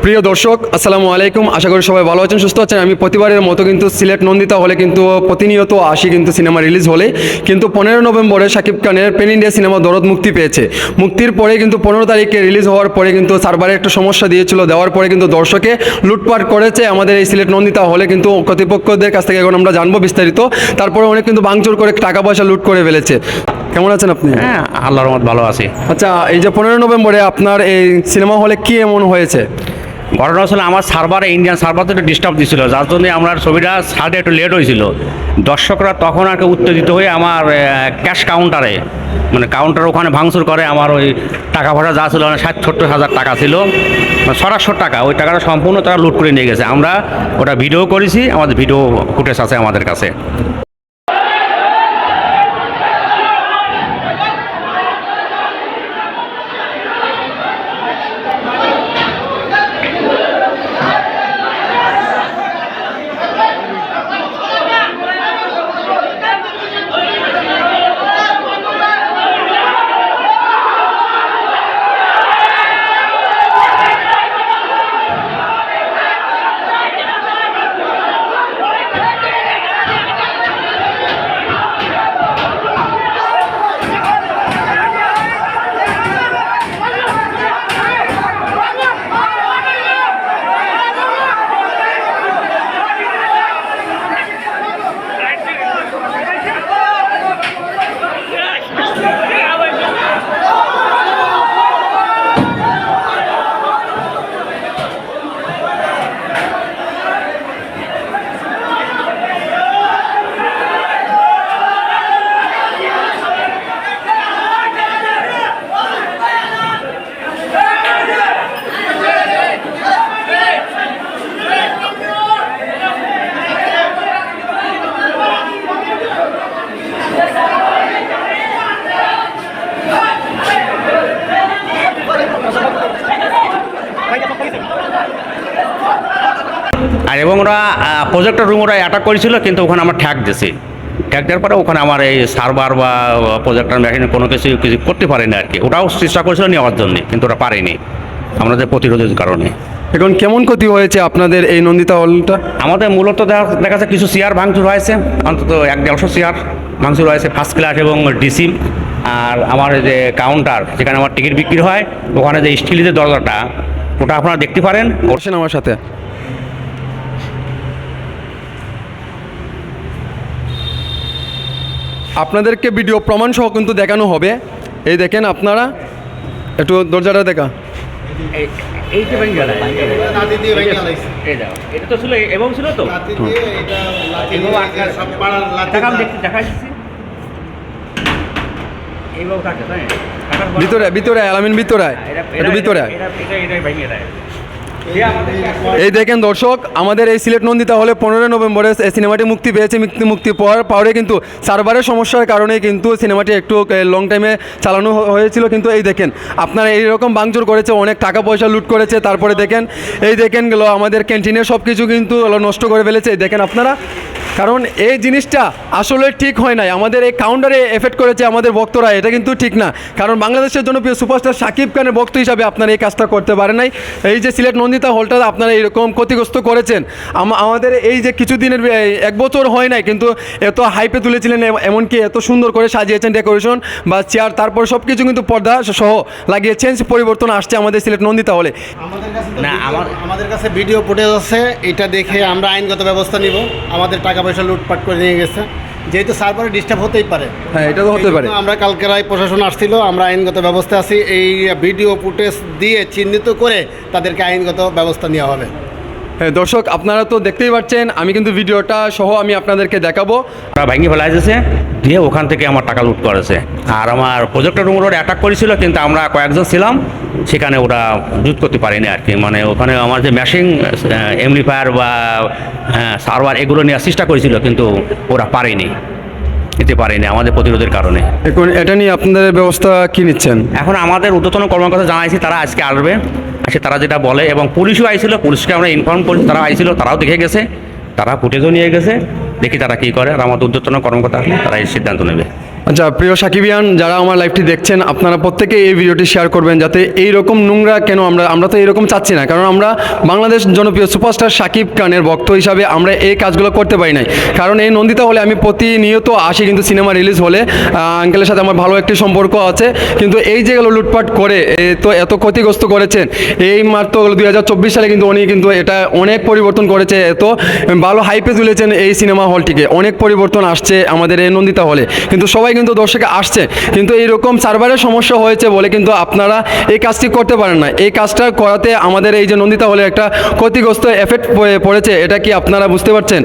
প্রিয় দর্শক, আসসালামু আলাইকুম। আশা করি সবাই ভালো আছেন, সুস্থ আছেন। আমি প্রতিবারের মতো কিন্তু সিলেট নন্দিতা হলে কিন্তু প্রতিনিয়ত আসি কিন্তু সিনেমা রিলিজ হলে। কিন্তু 15 নভেম্বরে শাকিব খানের প্যান ইন্ডিয়া সিনেমা দরদ মুক্তি পেয়েছে। মুক্তির পরে কিন্তু 15 তারিখে রিলিজ হওয়ার পরে কিন্তু সার্ভারে একটা সমস্যা দিয়েছিল, দেওয়ার পরে কিন্তু দর্শকে লুটপাট করেছে আমাদের এই সিলেট নন্দিতা হলে। কিন্তু কর্তৃপক্ষদের কাছ থেকে এখন আমরা জানবো বিস্তারিত। তারপরে অনেক কিন্তু ভাঙচুর করে টাকা পয়সা লুট করে ফেলেছে। কেমন আছেন আপনি? হ্যাঁ, আল্লাহর রহমত ভালো আছি। আচ্ছা, এই যে 15 নভেম্বরে আপনার এই সিনেমা হলে কি এমন হয়েছে? ঘটনা আসলে আমার সার্ভারে ইন্ডিয়ান সার্ভার তো একটু ডিস্টার্ব দিচ্ছিল, যার জন্য আমার ছবিটা ছাড়তে একটু লেট হয়েছিল। দর্শকরা তখন আর কি উত্তেজিত হয়ে আমার ক্যাশ কাউন্টারে মানে কাউন্টার ওখানে ভাঙচুর করে। আমার ওই টাকা পয়সা যা ছিল 60-70 হাজার টাকা ছিল, 70 টাকা, ওই টাকাটা সম্পূর্ণ তারা লুট করে নিয়ে গেছে। আমরা ওটা ভিডিও করেছি, আমাদের ভিডিও ফুটেজ আছে আমাদের কাছে। আর এবং ওরা প্রজেক্টর রুম ওরা অ্যাটাক করেছিল, কিন্তু ওখানে আমরা ঠ্যাক দিয়েছি। ঠ্যাক দেওয়ার পরে ওখানে আমার এই সার্ভার বা প্রজেক্টর মেশিনে কোনো কিছু করতে পারেনি আর কি। ওটাও চেষ্টা করেছিল নেওয়ার জন্য, কিন্তু ওরা পারেনি আমাদের প্রতিরোধের কারণে। এখন কেমন ক্ষতি হয়েছে আপনাদের এই নন্দিতা হলটা? আমাদের মূলত দেখা যাচ্ছে কিছু চেয়ার ভাঙচুর হয়েছে, অন্তত 100-150 চেয়ার ভাঙচুর হয়েছে, ফার্স্ট ক্লাস এবং ডিসি। আর আমার যে কাউন্টার যেখানে আমার টিকিট বিক্রি হয়, ওখানে যে স্টিলের যে দরজাটা, ওটা আপনারা দেখতে পারেন। বসেন আমার সাথে। আপনাদেরকে ভিডিও প্রমাণ সহ কিন্তু দেখানো হবে। এই দেখেন আপনারা, একটু দরজাটা দেখা। এটা তো ছিল এবং ছিল তো ভিতরে ভিতরে আলামিন, ভিতরে একটু ভিতরে। এই দেখেন দর্শক, আমাদের এই সিলেট নন্দিতা হলে 15 নভেম্বরে সিনেমাটি মুক্তি পেয়েছে। মুক্তি পাওয়ার পরে কিন্তু সার্ভারের সমস্যার কারণে কিন্তু সিনেমাটি একটু লং টাইমে চালানো হয়েছিল। কিন্তু এই দেখেন আপনারা এইরকম ভাঙচুর করেছে, অনেক টাকা পয়সা লুট করেছে। তারপরে দেখেন, এই দেখেন গেলো আমাদের ক্যান্টিনের সব কিছু কিন্তু নষ্ট করে ফেলেছে। দেখেন আপনারা, কারণ এই জিনিসটা আসলে ঠিক হয় নাই। আমাদের এই কাউন্টারে এফেক্ট করেছে আমাদের ভক্তরা, এটা কিন্তু ঠিক না। কারণ বাংলাদেশের জনপ্রিয় সুপারস্টার শাকিব খানের ভক্ত হিসাবে আপনারা এই কাজটা করতে পারেন নাই। এই যে সিলেট নন্দিতা হলটা আপনারা এরকম ক্ষতিগ্রস্ত করেছেন। আমাদের এই যে কিছুদিনের 1 বছর হয় নাই, কিন্তু এত হাইপে তুলেছিলেন, এমনকি এত সুন্দর করে সাজিয়েছেন ডেকোরেশন বা চেয়ার, তারপর সব কিছু কিন্তু পর্দা সহ লাগিয়েছেন। পরিবর্তন আসছে আমাদের সিলেট নন্দিতা হলে। আমাদের কাছে ভিডিও ফুটেজ আছে, এটা দেখে আমরা আইনগত ব্যবস্থা নিব। আমাদের টাকা পয়সা লুটপাট করে নিয়ে গেছে, যেহেতু সার্ভারে ডিস্টার্ব হতেই পারে। হ্যাঁ, এটা তো হতে পারে। আমরা কালকে রায় প্রশাসন আসছিল, আমরা আইনগত ব্যবস্থা আছি। এই ভিডিও ফুটেজ দিয়ে চিহ্নিত করে তাদেরকে আইনগত ব্যবস্থা নেওয়া হবে। হ্যাঁ দর্শক, আপনারা তো দেখতেই পাচ্ছেন, আমি কিন্তু ভিডিওটা সহ আমি আপনাদেরকে দেখাবো। ওরা ভেঙে ফেলা যাচ্ছে, দিয়ে ওখান থেকে আমার টাকা লুট করেছে। আর আমার প্রজেক্টর রুম ওরা অ্যাটাক করেছিল, কিন্তু আমরা কয়েকজন ছিলাম সেখানে, ওরা যুদ্ধ করতে পারেনি আর কি। মানে ওখানে আমার যে মেশিন এমপ্লিফায়ার বা সার্ভার এগুলো নেওয়ার চেষ্টা করেছিল, কিন্তু ওরা পারেনি, নিতে পারেনি আমাদের প্রতিরোধের কারণে। এখন এটা নিয়ে আপনাদের ব্যবস্থা কী নিচ্ছেন? এখন আমাদের ঊর্ধ্বতন কর্মকর্তা জানাইছি, তারা আজকে আসবে, আসে তারা যেটা বলে, এবং পুলিশও আইছিল, পুলিশকে আমরা ইনফর্ম করেছি, তারা আইছিল, তারাও দেখে গেছে, তারা ফুটেজও নিয়ে গেছে। দেখি তারা কী করে। আর আমাদের ঊর্ধ্বতন কর্মকর্তা আসলে তারা এই সিদ্ধান্ত নেবে। আচ্ছা প্রিয় সাকিবিয়ান যারা আমার লাইভটি দেখছেন, আপনারা প্রত্যেকে এই ভিডিওটি শেয়ার করবেন, যাতে এই রকম নোংরা কেন আমরা তো এরকম চাচ্ছি না, কারণ আমরা বাংলাদেশ জনপ্রিয় সুপারস্টার শাকিব খানের ভক্ত হিসাবে আমরা এই কাজগুলো করতে পারি নাই। কারণ এই নন্দিতা হলে আমি প্রতিনিয়ত আসি, কিন্তু সিনেমা রিলিজ হলে আঙ্কেলের সাথে আমার ভালো একটি সম্পর্ক আছে, কিন্তু এই যেগুলো লুটপাট করে তো এত ক্ষতিগ্রস্ত করেছেন, এই মাত্র 2024 সালে কিন্তু উনি কিন্তু এটা অনেক পরিবর্তন করেছে, এত ভালো হাইপে তুলেছেন এই সিনেমা হলটিকে, অনেক পরিবর্তন আসছে আমাদের এই নন্দিতা হলে, কিন্তু সবাই কিন্তু দর্শকে আসছে, কিন্তু এইরকম সার্ভারের সমস্যা হয়েছে বলে কিন্তু আপনারা এই কাজটি করতে পারেন না। এই কাজটা করাতে আমাদের এই যে নন্দিতা হলে একটা ক্ষতিগ্রস্ত এফেক্ট পড়েছে, এটা কি আপনারা বুঝতে পারছেন?